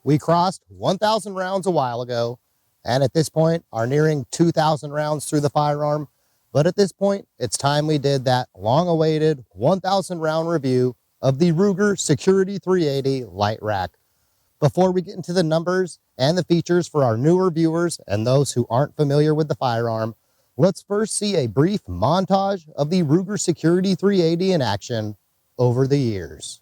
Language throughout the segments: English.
We crossed 1,000 rounds a while ago, and at this point are nearing 2,000 rounds through the firearm. But at this point, it's time we did that long-awaited 1,000 round review of the Ruger Security 380 Lite Rack. Before we get into the numbers and the features for our newer viewers and those who aren't familiar with the firearm, let's first see a brief montage of the Ruger Security 380 in action over the years.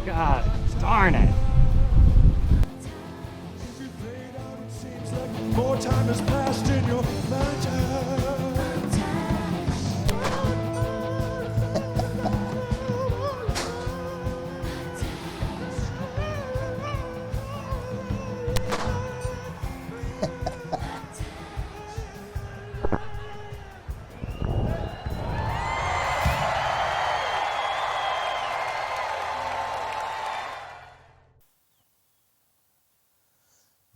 God darn it. More time has passed in your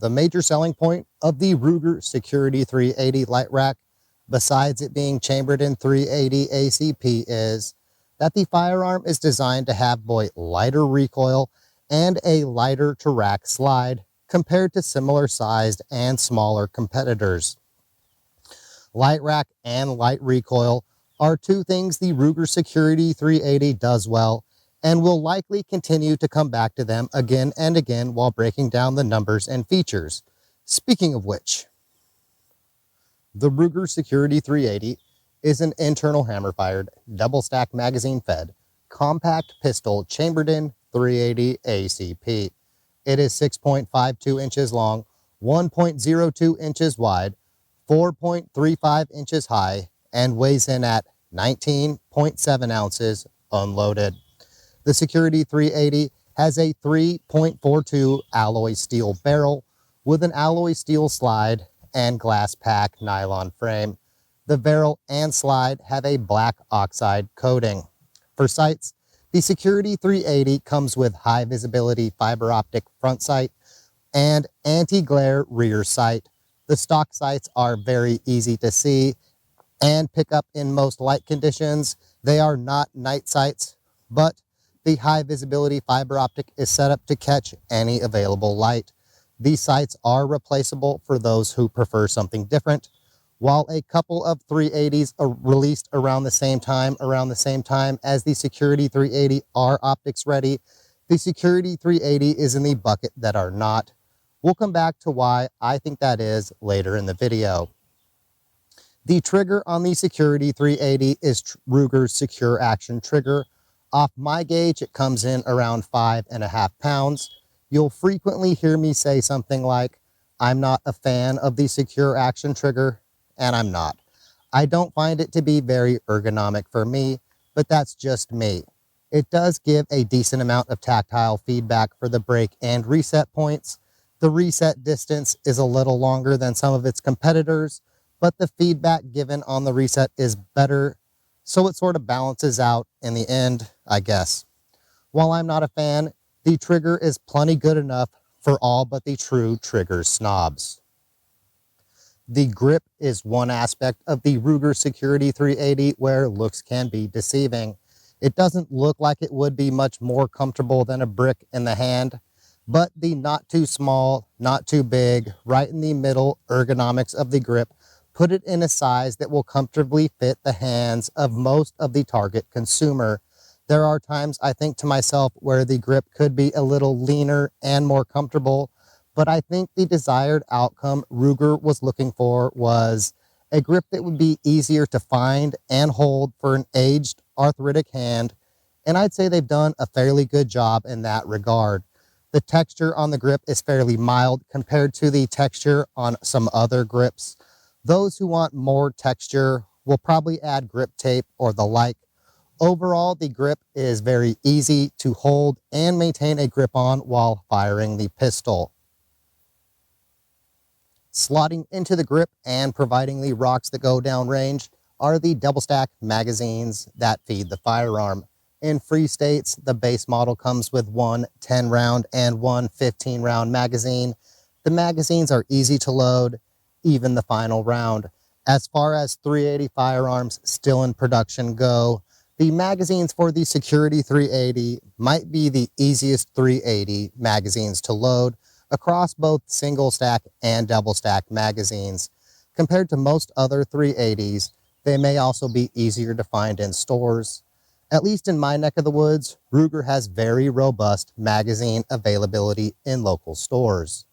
The major selling point of the Ruger Security 380 Lite Rack, besides it being chambered in 380 ACP, is that the firearm is designed to have both lighter recoil and a lighter to rack slide compared to similar sized and smaller competitors. Light rack and light recoil are two things the Ruger Security 380 does well, and will likely continue to come back to them again and again while breaking down the numbers and features. Speaking of which, the Ruger Security 380 is an internal hammer-fired, double-stack magazine-fed, compact pistol chambered in 380 ACP. It is 6.52 inches long, 1.02 inches wide, 4.35 inches high, and weighs in at 19.7 ounces unloaded. The Security 380 has a 3.42 alloy steel barrel with an alloy steel slide and glass pack nylon frame. The barrel and slide have a black oxide coating. For sights, the Security 380 comes with high visibility fiber optic front sight and anti-glare rear sight. The stock sights are very easy to see and pick up in most light conditions. They are not night sights, but the high visibility fiber optic is set up to catch any available light. These sights are replaceable for those who prefer something different. While a couple of 380s are released around the same time as the Security 380 are optics ready, the Security 380 is in the bucket that are not. We'll come back to why I think that is later in the video. The trigger on the Security 380 is Ruger's Secure Action trigger. Off my gauge, it comes in around 5.5 pounds. You'll frequently hear me say something like, I'm not a fan of the Secure Action trigger, and I'm not. I don't find it to be very ergonomic for me, but that's just me. It does give a decent amount of tactile feedback for the break and reset points. The reset distance is a little longer than some of its competitors, but the feedback given on the reset is better, so it sort of balances out in the end, I guess. While I'm not a fan, the trigger is plenty good enough for all but the true trigger snobs. The grip is one aspect of the Ruger Security 380 where looks can be deceiving. It doesn't look like it would be much more comfortable than a brick in the hand, but the not too small, not too big, right in the middle ergonomics of the grip put it in a size that will comfortably fit the hands of most of the target consumer. There are times I think to myself where the grip could be a little leaner and more comfortable, but I think the desired outcome Ruger was looking for was a grip that would be easier to find and hold for an aged arthritic hand, and I'd say they've done a fairly good job in that regard. The texture on the grip is fairly mild compared to the texture on some other grips. Those who want more texture will probably add grip tape or the like. Overall, the grip is very easy to hold and maintain a grip on while firing the pistol. Slotting into the grip and providing the rocks that go downrange are the double stack magazines that feed the firearm. In free states, the base model comes with one 10-round and one 15-round magazine. The magazines are easy to load, even the final round. As far as 380 firearms still in production go, the magazines for the Security 380 might be the easiest 380 magazines to load across both single stack and double stack magazines. Compared to most other 380s, they may also be easier to find in stores. At least in my neck of the woods, Ruger has very robust magazine availability in local stores.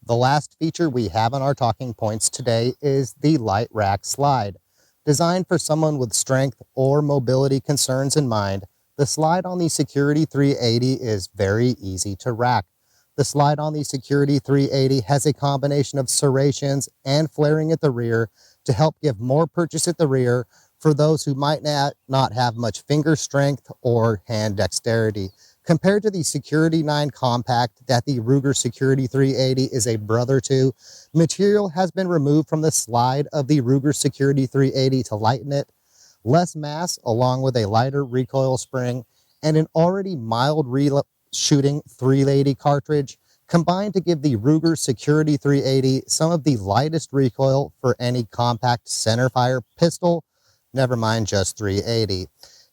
The last feature we have on our talking points today is the Lite Rack slide. Designed for someone with strength or mobility concerns in mind, the slide on the Security 380 is very easy to rack. The slide on the Security 380 has a combination of serrations and flaring at the rear to help give more purchase at the rear for those who might not have much finger strength or hand dexterity. Compared to the Security 9 Compact that the Ruger Security 380 is a brother to, material has been removed from the slide of the Ruger Security 380 to lighten it. Less mass, along with a lighter recoil spring and an already mild shooting 380 cartridge, combined to give the Ruger Security 380 some of the lightest recoil for any compact centerfire pistol, never mind just 380.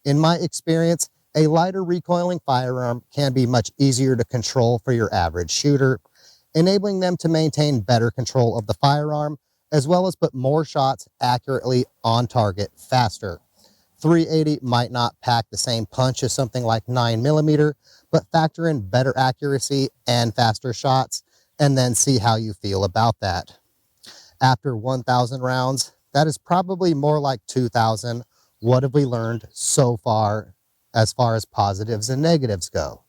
In my experience, a lighter recoiling firearm can be much easier to control for your average shooter, enabling them to maintain better control of the firearm, as well as put more shots accurately on target faster. 380 might not pack the same punch as something like 9mm, but factor in better accuracy and faster shots, and then see how you feel about that. After 1,000 rounds, that is probably more like 2,000. What have we learned so far as positives and negatives go?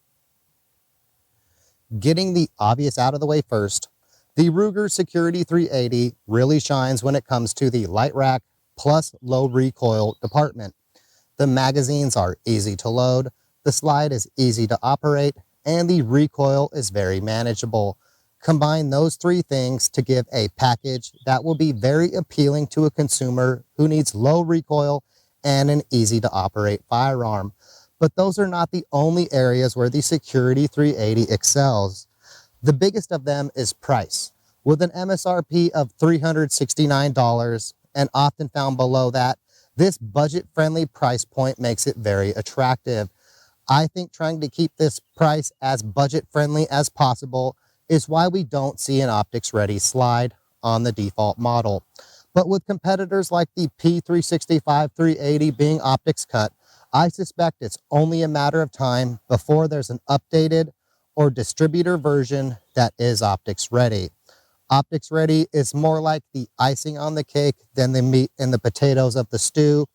Getting the obvious out of the way first, the Ruger Security 380 really shines when it comes to the Lite Rack plus low recoil department. The magazines are easy to load, the slide is easy to operate, and the recoil is very manageable. Combine those three things to give a package that will be very appealing to a consumer who needs low recoil and an easy to operate firearm. But those are not the only areas where the Security 380 excels. The biggest of them is price. With an MSRP of $369 and often found below that, this budget-friendly price point makes it very attractive. I think trying to keep this price as budget-friendly as possible is why we don't see an optics-ready slide on the default model. But with competitors like the P365 380 being optics cut, I suspect it's only a matter of time before there's an updated or distributor version that is optics ready. Optics ready is more like the icing on the cake than the meat and the potatoes of the stew.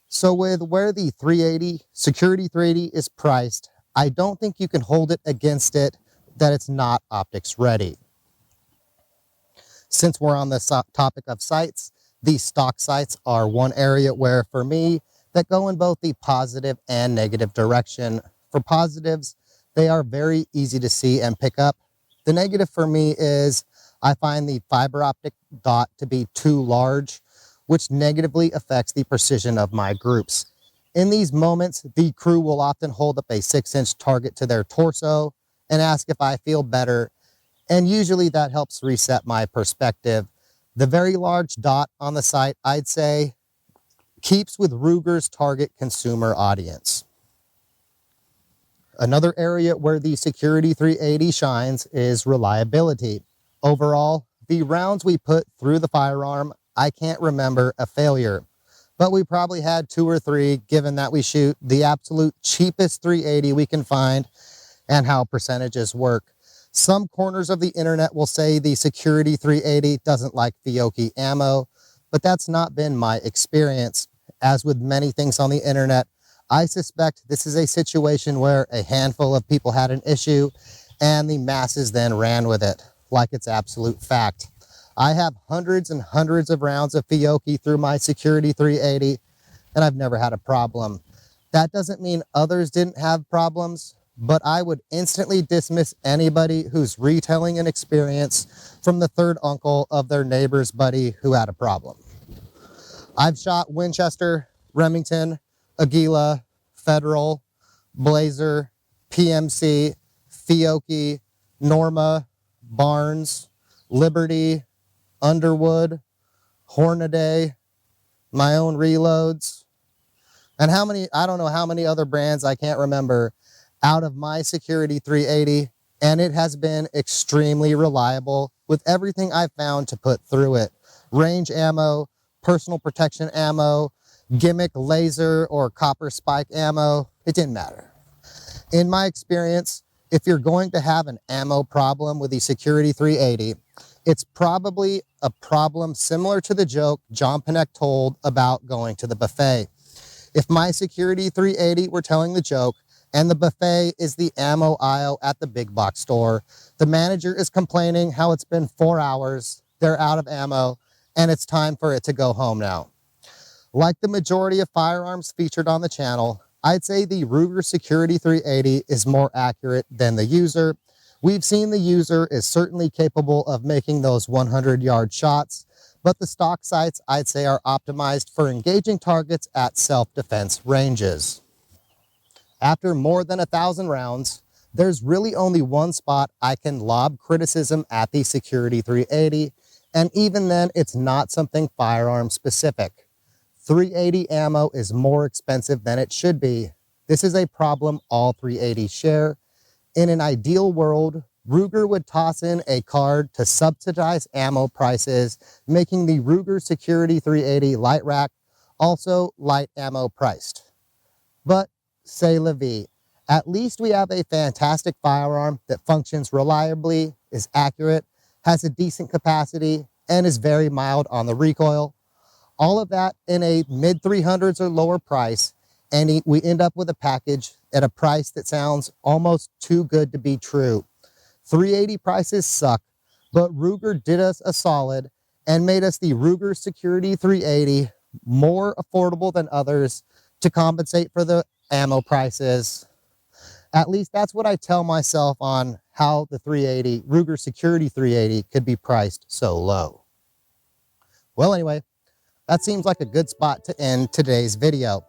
So with where the 380, Security 380 is priced, I don't think you can hold it against it that it's not optics ready. Since we're on the topic of sights, these stock sights are one area where, for me, that go in both the positive and negative direction. For positives, they are very easy to see and pick up. The negative for me is I find the fiber optic dot to be too large, which negatively affects the precision of my groups. In these moments, the crew will often hold up a 6-inch target to their torso and ask if I feel better, and usually that helps reset my perspective. The very large dot on the sight, I'd say, keeps with Ruger's target consumer audience. Another area where the Security 380 shines is reliability. Overall, the rounds we put through the firearm, I can't remember a failure, but we probably had 2 or 3 given that we shoot the absolute cheapest 380 we can find and how percentages work. Some corners of the internet will say the Security 380 doesn't like Fiocchi ammo, but that's not been my experience. As with many things on the internet, I suspect this is a situation where a handful of people had an issue and the masses then ran with it like it's absolute fact. I have hundreds and hundreds of rounds of Fiocchi through my Security 380 and I've never had a problem. That doesn't mean others didn't have problems, but I would instantly dismiss anybody who's retelling an experience from the third uncle of their neighbor's buddy who had a problem. I've shot Winchester, Remington, Aguila, Federal, Blazer, PMC, Fiocchi, Norma, Barnes, Liberty, Underwood, Hornaday, my own reloads, and I don't know how many other brands I can't remember out of my Security 380, and it has been extremely reliable with everything I've found to put through it. Range ammo, personal protection ammo, gimmick laser or copper spike ammo, it didn't matter. In my experience, if you're going to have an ammo problem with the Security 380, it's probably a problem similar to the joke John Panek told about going to the buffet. If my Security 380 were telling the joke and the buffet is the ammo aisle at the big box store, the manager is complaining how it's been 4 hours, they're out of ammo, and it's time for it to go home now. Like the majority of firearms featured on the channel, I'd say the Ruger Security 380 is more accurate than the user. We've seen the user is certainly capable of making those 100-yard shots, but the stock sights I'd say are optimized for engaging targets at self-defense ranges. After more than 1,000 rounds, there's really only one spot I can lob criticism at the Security 380, and even then it's not something firearm specific. 380 ammo is more expensive than it should be. This is a problem all 380s share. In an ideal world, Ruger would toss in a card to subsidize ammo prices, making the Ruger Security 380 Lite Rack also light ammo priced. But c'est la vie. At least we have a fantastic firearm that functions reliably, is accurate, has a decent capacity, and is very mild on the recoil. All of that in a mid-300s or lower price, and we end up with a package at a price that sounds almost too good to be true. 380 prices suck, but Ruger did us a solid and made us the Ruger Security 380 more affordable than others to compensate for the ammo prices. At least that's what I tell myself on how the 380, Ruger Security 380 could be priced so low. Well, anyway, that seems like a good spot to end today's video.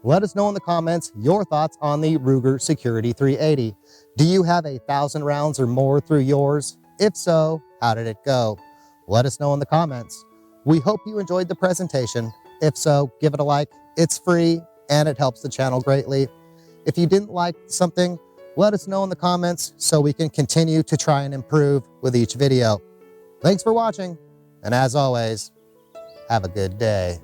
Let us know in the comments your thoughts on the Ruger Security 380. Do you have 1,000 rounds or more through yours? If so, how did it go? Let us know in the comments. We hope you enjoyed the presentation. If so, give it a like. It's free and it helps the channel greatly. If you didn't like something, let us know in the comments so we can continue to try and improve with each video. Thanks for watching. And as always, have a good day.